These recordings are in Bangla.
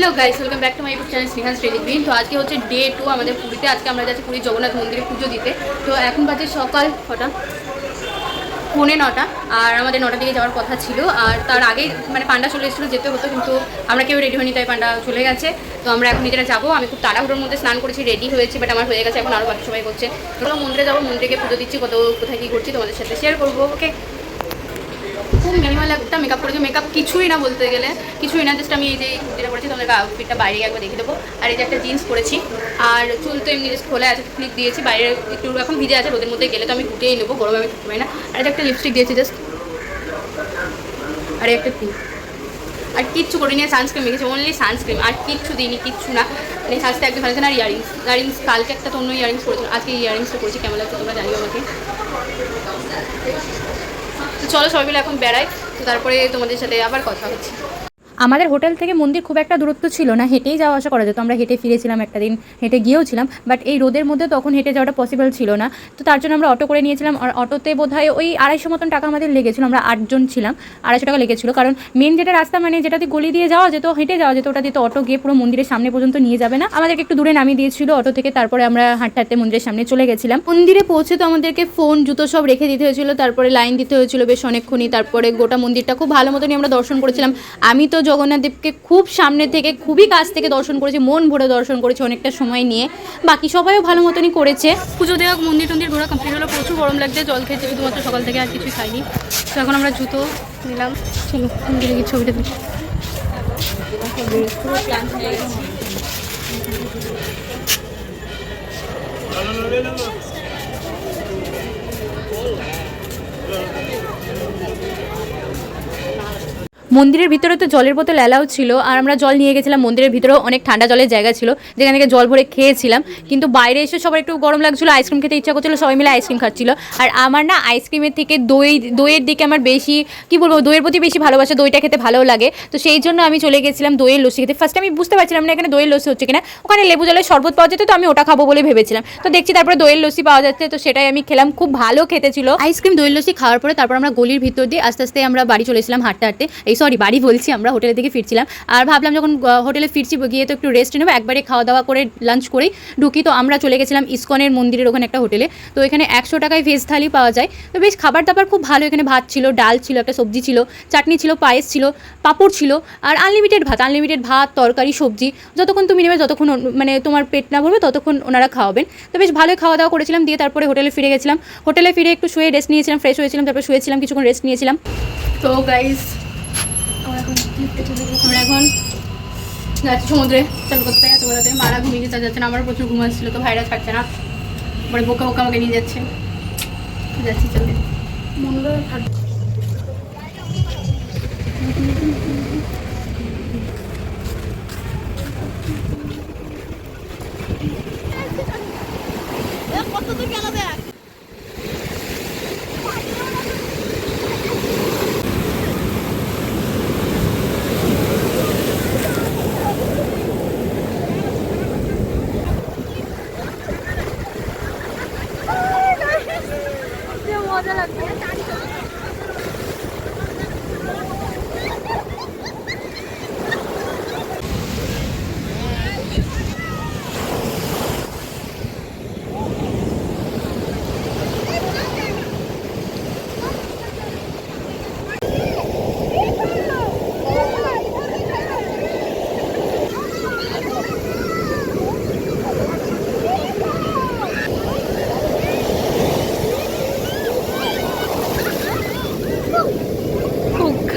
Hello guys, welcome back to my YouTube channel Sneha's daily green. তো আজকে হচ্ছে ডে 2 আমাদের পুরীতে। আজকে আমরা যাচ্ছি পুরী জগন্নাথ মন্দিরে পুজো দিতে। তো এখন বাজে সকাল কটা, 9:45, আর আমাদের 9টার দিকে যাওয়ার কথা ছিল। আর তার আগেই মানে পান্ডা চলে এসেছিলো, যেতে হতো, কিন্তু আমরা কেউ রেডি হয়নি, তাই পান্ডা চলে গেছে। তো আমরা এখন নিজেরা যাবো। আমি খুব তাড়াহুড়োর মধ্যে স্নান করেছি, রেডি হয়েছি, বাট আমার হয়ে গেছে। এখন আরও বাকি সবাই করছে। তো মন্দিরে যাবো, মন্দিরে পুজো দিচ্ছি, কোথায় কী করছি তোমাদের সাথে শেয়ার করবো। ওকে, খুব মিনিমাল একটা মেকআপ করেছি। মেকআপ কিছুই না বলতে গেলে, কিছুই না, জাস্ট আমি এই যে যেটা করেছি তোমাদের আউটফিটটা বাইরে একবার দেখে দেবো। আর এই যে একটা জিন্স পরেছি, আর চুল তো এমনি জাস্ট খোলা আছে, ক্লিপ দিয়েছি। বাইরে একটু এখন ভিজে আছে, রোদের মধ্যে গেলে তো আমি গুটিয়েই নেবো, গরমে আমি থাকতে পারি না। আর একটা লিপস্টিক দিয়েছি জাস্ট, আর একটা ক্লিপ, আর কিচ্ছু করিনি। সানস্ক্রিন মেখেছি, অনলি সানস্ক্রিন, আর কিচ্ছু দিইনি, কিচ্ছু না। মানে সাজতে একদম ভালো আছে না। আর ইয়ারিংস কালকে একটা তো অন্য ইয়ারিংস করেছিলাম, আজকে ইয়ারিংসটা করেছি। কেমন লাগছে তোমরা জানিও আমাকে। তো চলো সবাই মিলে এখন বেড়াই, তো তারপরে তোমাদের সাথে আবার কথা হচ্ছে। আমাদের হোটেল থেকে মন্দির খুব একটা দূরত্ব ছিল না, হেঁটেই যাওয়া আসা করা যেত। আমরা হেঁটে ফিরেছিলাম, একটা দিন হেঁটে গিয়েও ছিলাম, বাট এই রোদের মধ্যে তখন হেঁটে যাওয়াটা পসিবল ছিল না। তো তার জন্য আমরা অটো করে নিয়েছিলাম। আর অটোতে বোধহয় ওই 250 মতন টাকা আমাদের লেগেছিলো। আমরা 8 জন ছিলাম, 250 টাকা লেগেছিলো। কারণ মেন যেটা রাস্তা, মানে যেটাতে গলি দিয়ে যাওয়া যেত, হেঁটে যাওয়া যেত, ওটা দিয়ে তো অটো গিয়ে পুরো মন্দিরের সামনে পর্যন্ত নিয়ে যাবে না। আমাদেরকে একটু দূরে নামিয়ে দিয়েছিল অটো থেকে। তারপরে আমরা হাঁটতে হাঁটতে মন্দিরের সামনে চলে গেছিলাম। মন্দিরে পৌঁছে তো আমাদেরকে ফোন জুতো সব রেখে দিতে হয়েছিল, তারপরে লাইন দিতে হয়েছিল বেশ অনেকক্ষণই। তারপরে গোটা মন্দিরটা খুব ভালো মতনই আমরা দর্শন করেছিলাম। আমি তো জগন্নাথ দেবকে খুব সামনে থেকে, খুবই কাছ থেকে দর্শন করেছি, মন ভরে দর্শন করেছি অনেকটা সময় নিয়ে। বাকি সবাইও ভালো মতনই করেছে। পুজো দেওয়া, মন্দির টন্দির ঘোরা কমপ্লিট হলো। প্রচুর গরম লাগছে, জল খেয়েছি শুধুমাত্র সকাল থেকে, আর কিছুই খাইনি। তো এখন আমরা জুতো নিলাম, চলো মন্দিরে গিয়ে ছবিটা দিই। মন্দিরের ভিতরে তো জলের বোতল অ্যালাউ ছিল, আর আমরা জল নিয়ে গেছিলাম। মন্দিরের ভিতরেও অনেক ঠান্ডা জলের জায়গা ছিল, যেখান থেকে জল ভরে খেয়েছিলাম। কিন্তু বাইরে এসে সবার একটু গরম লাগছিলো, আইসক্রিম খেতে ইচ্ছা করছিলো, সবাই মিলে আইসক্রিম খাচ্ছিলো। আর আমার না আইসক্রিমের থেকে দইয়ের দিকে আমার বেশি, কী বলবো, দইয়ের প্রতি বেশি ভালোবাসা। দইটা খেতে ভালো লাগে, তো সেই জন্য আমি চলে গেছিলাম দইয়ের লস্যি খেতে। ফার্স্টে আমি বুঝতে পারছিলাম না এখানে দইয়ের লস্যি হচ্ছে কিনা। ওখানে লেবু জলের শরবত পাওয়া যেত, তো আমি ওটা খাবো বলে ভেবেছিলাম। তো দেখছি তারপরে দইয়ের লস্যি পাওয়া যাচ্ছে, তো সেটাই আমি খেলাম। খুব ভালো খেতে ছিল আইসক্রিম। দইয়ের লস্যি খাওয়ার পরে তারপর আমরা গলির ভিতর দিয়ে আস্তে আস্তে আমরা বাড়ি চলেছিলাম হাঁটতে হাঁটতে। বাড়ি বলছি, আমরা হোটেলের দিকে ফিরছিলাম। আর ভাবলাম যখন হোটেলে ফিরছি, গিয়ে তো একটু রেস্ট নেবো, একবারে খাওয়া দাওয়া করে লাঞ্চ করেই ঢুকি। তো আমরা চলে গেছিলাম ইসকনের মন্দিরের ওখানে একটা হোটেলে। তো এখানে 100 টাকায় ভেজ থালি পাওয়া যায়। তো বেশ খাবার দাবার খুব ভালো। এখানে ভাত ছিল, ডাল ছিল, একটা সবজি ছিল, চাটনি ছিল, পায়েস ছিল, পাঁপড় ছিল, আর আনলিমিটেড ভাত, তরকারি, সবজি। যতক্ষণ তুমি নেবে, যতক্ষণ মানে তোমার পেট না ভরবে, ততক্ষণ ওনারা খাওয়াবেন। তো বেশ ভালোই খাওয়া দাওয়া করেছিলাম। দিয়ে তারপরে হোটেলে ফিরে গেছিলাম। হোটেলে ফিরে একটু শুয়ে রেস্ট নিয়েছিলাম, ফ্রেশ হয়েছিলাম, তারপরে শুয়েছিলাম, কিছুক্ষণ রেস্ট নিয়েছিলাম। তো গাইস, আমরা এখন যাচ্ছি সমুদ্রে চান করতে। এত বেলাতে মারা ঘুমিয়ে যেতে যাচ্ছে না, আমারও প্রচুর ঘুম আসছিল, তো ভাইরা থাকছে না, পরে বোকা আমাকে নিয়ে যাচ্ছে। যাচ্ছি, চলে মনে কত দূর গেল দেখ। মজা লাগবে।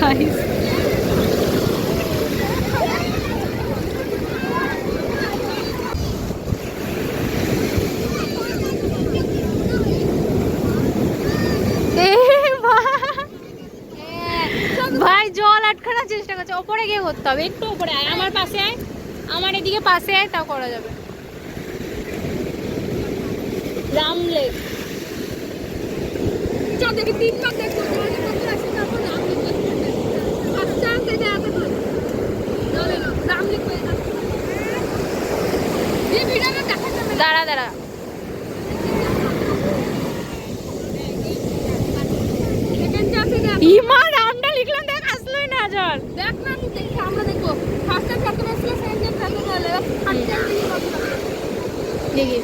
Guys, ভাই জল আটকানোর চেষ্টা করছে। ওপরে গিয়ে করতে হবে, একটু ওপরে আয়, আমার পাশে আয়, আমার এদিকে পাশে আয়, তাও করা যাবে। রাম লেক দেখি 3 বার দেখবো। দাঁড়া দাঁড়া, ইমা রামটা লিখলাম, দেখ আসলোই না জল। দেখ না, আমরা দেখবো ফার্স্ট টাইম দেখি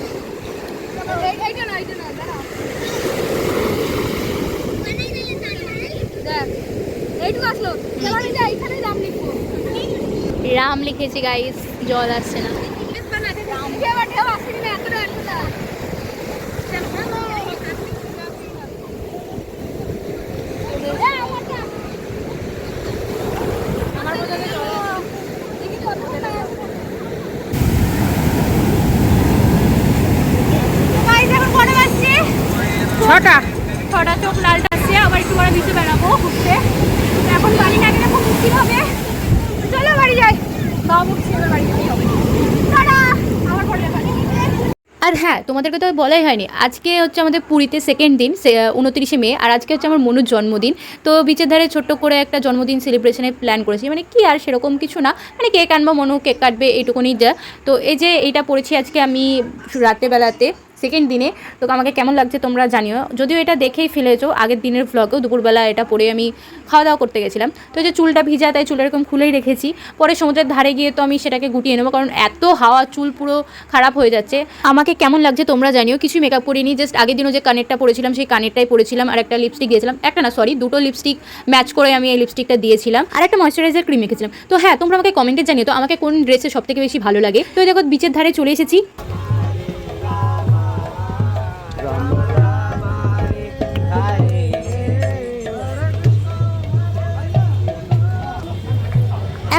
রাম লিখেছি গাইস, জল আসছে না। ছটা চোখ লালটা আসছে, আবার একটু পরে নিচে বেড়াবো ঘুরতে। এখন বাড়ি না গেলে খুব মুশকিল হবে। চলো বাড়ি যাই, বাবা মুখছি এবার বাড়ি যেতে হবে। টাটা, আমার পরে দেখা। আর হ্যাঁ, তোমাদেরকে তো বলাই হয়নি, আজকে হচ্ছে আমাদের পুরীতে সেকেন্ড দিন, 29শে মে, আর আজকে হচ্ছে আমার মনুর জন্মদিন। তো বিচের ধারে ছোট্ট করে একটা জন্মদিন সেলিব্রেশনের প্ল্যান করেছি, মানে কি আর সেরকম কিছু না, মানে কেক আনবো, মনু কেক কাটবে, এইটুকুনি যা। তো এই যে এইটা পড়েছি আজকে আমি রাত্রেবেলাতে সেকেন্ড দিনে। তো আমাকে কেমন লাগছে তোমরা জানিও, যদিও এটা দেখেই ফেলেছো আগের দিনের ভ্লগেও, দুপুরবেলা এটা পরে আমি খাওয়া দাওয়া করতে গেছিলাম। তো এই যে চুলটা ভিজা, তাই চুল এরকম খুলেই রেখেছি, পরে সমুদ্রের ধারে গিয়ে তো আমি সেটাকে গুটিয়ে নেবো, কারণ এত হাওয়া চুল পুরো খারাপ হয়ে যাচ্ছে। আমাকে কেমন লাগছে তোমরা জানিও। কিছু মেকআপ করিনি, জাস্ট আগের দিনও যে কানেরটা পরেছিলাম সেই কানেরটাই পরেছিলাম, আর একটা লিপস্টিক দিয়েছিলাম, একটা না সরি দুটো লিপস্টিক ম্যাচ করে আমি এই লিপস্টিকটা দিয়েছিলাম, আর একটা ময়শ্চারাইজার ক্রিম মেখেছিলাম। তো হ্যাঁ, তোমরা আমাকে কমেন্টে জানিও তো আমাকে কোন ড্রেসে সবথেকে বেশি ভালো লাগে। তো দেখো বিচের ধারে চলে এসেছি।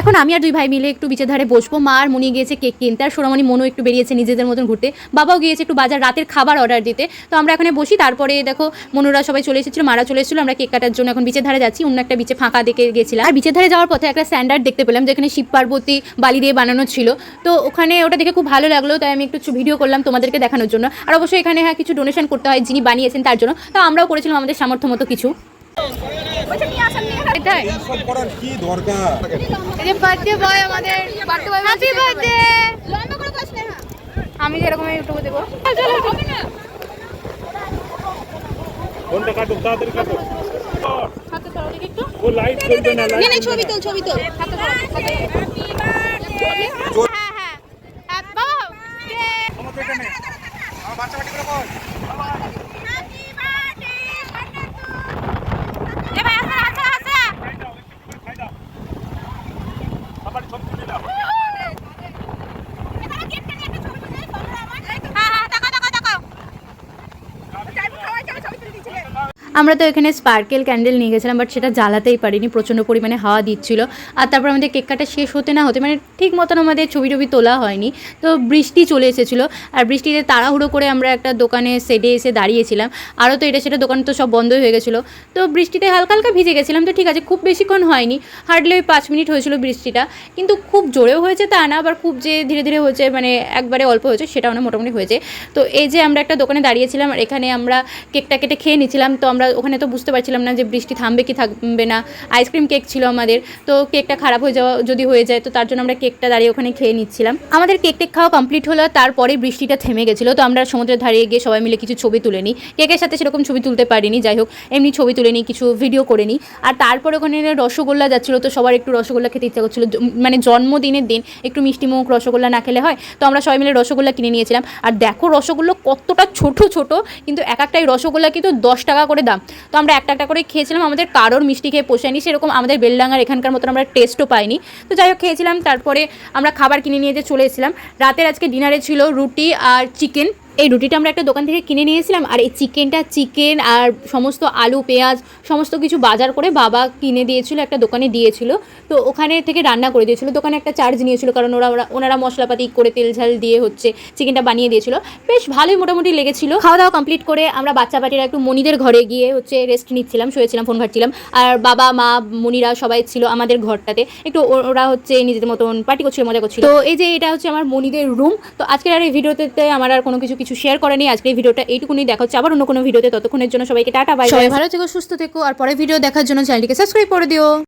এখন আমি আর দুই ভাই মিলে একটু বিচের ধারে বসবো। মা আর মনি গিয়েছে কেক কিনতে, আর সোনামণি মনু একটু বেরিয়েছে নিজেদের মতন ঘুরতে, বাবাও গিয়েছে একটু বাজার রাতের খাবার অর্ডার দিতে। তো আমরা এখানে বসি, তারপরে দেখো মনুরা সবাই চলে এসেছিলো, মারা চলে এসেছিলো, আমরা কেক কাটার জন্য এখন বিচের ধারে যাচ্ছি। অন্য একটা বিচে ফাঁকা দেখে গেছিলাম, আর বিচের ধারে যাওয়ার পথে একটা স্ট্যান্ডার্ড দেখতে পেলাম যেখানে শিব পার্বতী বালি দিয়ে বানানো ছিল। তো ওখানে ওটা দেখে খুব ভালো লাগলো, তাই আমি একটু ভিডিও করলাম তোমাদেরকে দেখানোর জন্য। আর অবশ্যই এখানে হ্যাঁ কিছু ডোনেশন করতে হয় যিনি বানিয়েছেন তার জন্য, তো আমরাও করেছিলাম আমাদের সামর্থ্য মতো কিছু। আমি যেরকম ইউটিউবে দেবো, ছবি তোল ছবি তোল। আমরা তো এখানে স্পার্কেল ক্যান্ডেল নিয়ে গেছিলাম, বাট সেটা জ্বালাতেই পারিনি, প্রচণ্ড পরিমাণে হাওয়া দিচ্ছিল। আর তারপর আমাদের কেক কাটা শেষ হতে না হতে, মানে ঠিক মতন আমাদের ছবি টবি তোলা হয়নি, তো বৃষ্টি চলে এসেছিলো। আর বৃষ্টিতে তাড়াহুড়ো করে আমরা একটা দোকানে সেডে এসে দাঁড়িয়েছিলাম, আরও তো এটা সেটা দোকান তো সব বন্ধই হয়ে গেছিলো। তো বৃষ্টিতে হালকা হালকা ভিজে গেছিলাম, তো ঠিক আছে, খুব বেশিক্ষণ হয়নি, হার্ডলি ওই 5 মিনিট হয়েছিল বৃষ্টিটা, কিন্তু খুব জোরেও হয়েছে তা না, আবার খুব যে ধীরে ধীরে হয়েছে, মানে একবারে অল্প হয়েছে সেটাও না, মোটামুটি হয়েছে। তো এই যে আমরা একটা দোকানে দাঁড়িয়েছিলাম, আর এখানে আমরা কেকটা কেটে খেয়ে নিচ্ছিলাম। তো আমরা ওখানে তো বুঝতে পারছিলাম না যে বৃষ্টি থামবে কি থামবে না, আইসক্রিম কেক ছিল আমাদের, তো কেকটা খারাপ হয়ে যাওয়া যদি হয়ে যায়, তো তার জন্য আমরা কেকটা দাঁড়িয়ে ওখানে খেয়ে নিচ্ছিলাম। আমাদের কেক টেক খাওয়া কমপ্লিট হলো, তারপরে বৃষ্টিটা থেমে গেছিলো, তো আমরা সমুদ্রের ধারে গিয়ে সবাই মিলে কিছু ছবি তুলে নিই। কেকের সাথে সেরকম ছবি তুলতে পারিনি, যাই হোক এমনি ছবি তুলে নিই, কিছু ভিডিও করে নিই। আর তারপরে ওখানে রসগোল্লা যাচ্ছিলো, তো সবার একটু রসগোল্লা খেতে ইচ্ছা করছিলো, মানে জন্মদিনের দিন একটু মিষ্টি মুখ রসগোল্লা না খেলে হয়, তো আমরা সবাই মিলে রসগোল্লা কিনে নিয়েছিলাম। আর দেখো রসগোল্লা কতটা ছোট ছোট, কিন্তু এক একটাই রসগোল্লা কিন্তু 10 টাকা করে দাম। তো আমরা একটা একটা করে খেয়েছিলাম, আমাদের কারোর মিষ্টি খেয়ে পোষায়নি, সেরকম আমাদের বেলডাঙ্গার এখানকার মতন আমরা টেস্টও পাইনি। তো যাই হোক খেয়েছিলাম, তারপরে আমরা খাবার কিনে নিয়ে চলে এসেছিলাম। রাতের আজকে ডিনারে ছিল রুটি আর চিকেন। এই রুটিটা আমরা একটা দোকান থেকে কিনে নিয়েছিলাম, আর এই চিকেন আর সমস্ত আলু পেঁয়াজ সমস্ত কিছু বাজার করে বাবা কিনে দিয়েছিল, একটা দোকানে দিয়েছিল। তো ওখানে থেকে রান্না করে দিয়েছিল, দোকানে একটা চার্জ নিয়েছিল, কারণ ওনারা মশলাপাতি করে তেল ঝাল দিয়ে হচ্ছে চিকেনটা বানিয়ে দিয়েছিল, বেশ ভালোই মোটামুটি লেগেছিল। খাওয়া দাওয়া কমপ্লিট করে আমরা বাচ্চা পাটিরা একটু মনিদের ঘরে গিয়ে হচ্ছে রেস্ট নিচ্ছিলাম, শুয়েছিলাম, ফোন ঘাটছিলাম। আর বাবা মা মনিরা সবাই ছিল আমাদের ঘরটাতে, একটু ওরা হচ্ছে নিজেদের মতন পার্টি করছিল, মজা করছিল। তো এই যে এটা হচ্ছে আমার মনিদের রুম। তো আজকের আর এই ভিডিওতে আমার আর কোনো কিছু শেয়ার করেনি। আজকের এই ভিডিওটা এইটুকুনি, দেখা হচ্ছে আবার অন্য কোনো ভিডিওতে। ততক্ষণের জন্য সবাইকে টাটা, বাই। সবাই ভালো থেকো, সুস্থ থেকো, আর পরে ভিডিও দেখার জন্য চ্যানেলটিকে সাবস্ক্রাইব করে দিও।